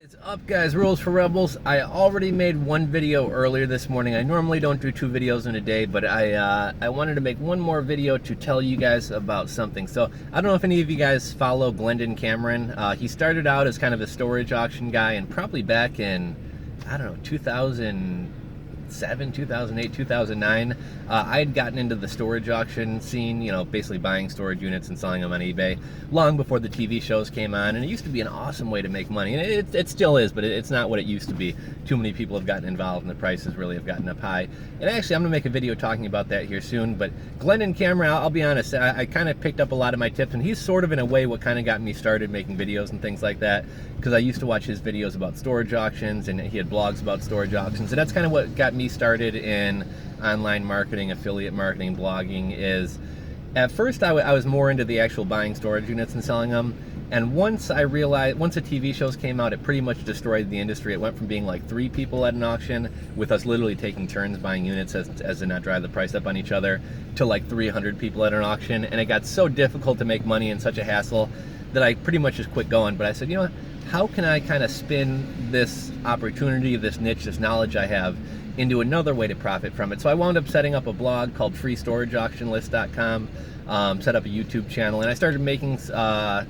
What's up, guys? Rules for Rebels. I already made one video earlier this morning. I normally don't do 2 videos in a day, but I wanted to make one more video to tell you guys about something. So I don't know if any of you guys follow Glendon Cameron. He started out as kind of a storage auction guy, and probably back in, I don't know, 2007, 2008, 2009, I had gotten into the storage auction scene, you know, basically buying storage units and selling them on eBay long before the TV shows came on, and it used to be an awesome way to make money, and it still is, but it's not what it used to be. Too many people have gotten involved, and the prices really have gotten up high. And actually, I'm going to make a video talking about that here soon, but Glendon Cameron, I'll be honest, I kind of picked up a lot of my tips, and he's sort of, in a way, what kind of got me started making videos and things like that, because I used to watch his videos about storage auctions, and he had blogs about storage auctions, and that's kind of what got me started in online marketing, affiliate marketing, blogging. Is at first I was more into the actual buying storage units and selling them, and once I realized, once the TV shows came out, it pretty much destroyed the industry. It went from being like 3 people at an auction, with us literally taking turns buying units as to not drive the price up on each other, to like 300 people at an auction, and it got so difficult to make money and such a hassle that I pretty much just quit going. But I said, you know what, how can I kind of spin this opportunity, this niche, this knowledge I have into another way to profit from it? So I wound up setting up a blog called freestorageauctionlist.com, set up a YouTube channel, and I started making, I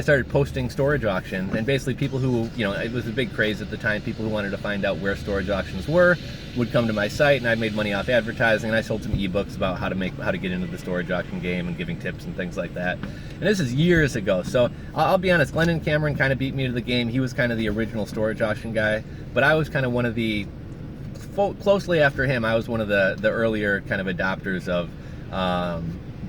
started posting storage auctions, and basically people who, you know, it was a big craze at the time, people who wanted to find out where storage auctions were would come to my site, and I made money off advertising, and I sold some ebooks about how to get into the storage auction game and giving tips and things like that. And this is years ago, so I'll be honest, Glendon Cameron kind of beat me to the game. He was kind of the original storage auction guy, but I was kind of one of the, closely after him, I was one of the earlier kind of adopters of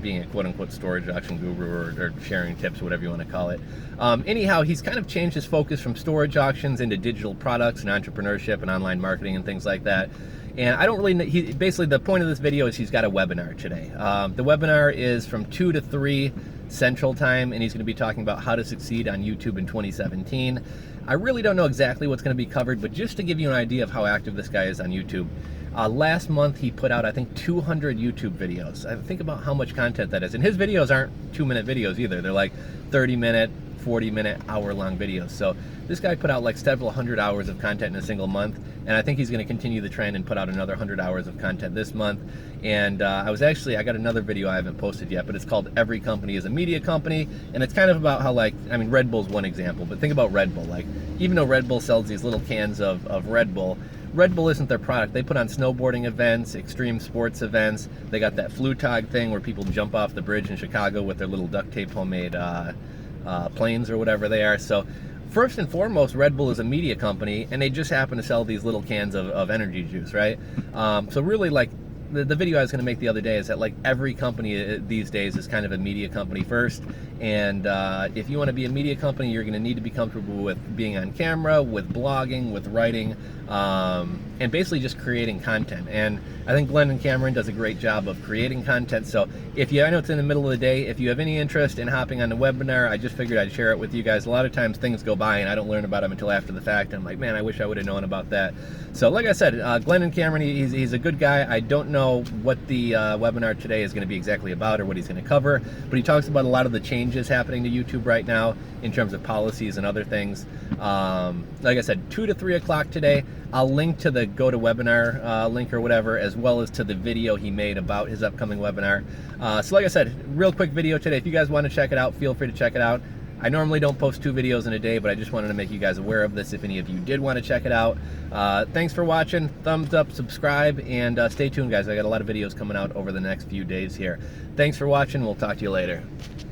being a quote-unquote storage auction guru, or sharing tips, whatever you want to call it. Anyhow, he's kind of changed his focus from storage auctions into digital products and entrepreneurship and online marketing and things like that. And I don't really know, basically the point of this video is he's got a webinar today. The webinar is from 2 to 3 Central Time, and he's going to be talking about how to succeed on YouTube in 2017. I really don't know exactly what's going to be covered, but just to give you an idea of how active this guy is on YouTube, last month he put out, I think, 200 YouTube videos. I think about how much content that is. And his videos aren't 2-minute videos either. They're like 30-minute, 40-minute, hour-long videos. So this guy put out like several hundred hours of content in a single month, and I think he's going to continue the trend and put out another 100 hours of content this month. And I got another video I haven't posted yet, but it's called Every Company is a Media Company, and it's kind of about how, like, I mean, Red Bull's one example, but think about Red Bull. Like, even though Red Bull sells these little cans of Red Bull isn't their product. They put on snowboarding events, extreme sports events. They got that Flugtag thing where people jump off the bridge in Chicago with their little duct tape homemade planes or whatever they are. So first and foremost, Red Bull is a media company, and they just happen to sell these little cans of energy juice, right? So really, like, the video I was going to make the other day is that, like, every company these days is kind of a media company first, and if you want to be a media company, you're going to need to be comfortable with being on camera, with blogging, with writing, and basically just creating content. And I think Glendon Cameron does a great job of creating content. So if you, I know it's in the middle of the day, if you have any interest in hopping on the webinar, I just figured I'd share it with you guys. A lot of times things go by and I don't learn about them until after the fact, and I'm like, man, I wish I would have known about that. So like I said, Glendon Cameron, he's a good guy. I don't know what the webinar today is going to be exactly about or what he's going to cover, but he talks about a lot of the changes happening to YouTube right now in terms of policies and other things. Like I said, 2 to 3 o'clock today. I'll link to the GoToWebinar link or whatever, as well as to the video he made about his upcoming webinar. So like I said, real quick video today. If you guys want to check it out, feel free to check it out. I normally don't post 2 videos in a day, but I just wanted to make you guys aware of this if any of you did want to check it out. Thanks for watching. Thumbs up, subscribe, and stay tuned, guys. I got a lot of videos coming out over the next few days here. Thanks for watching. We'll talk to you later.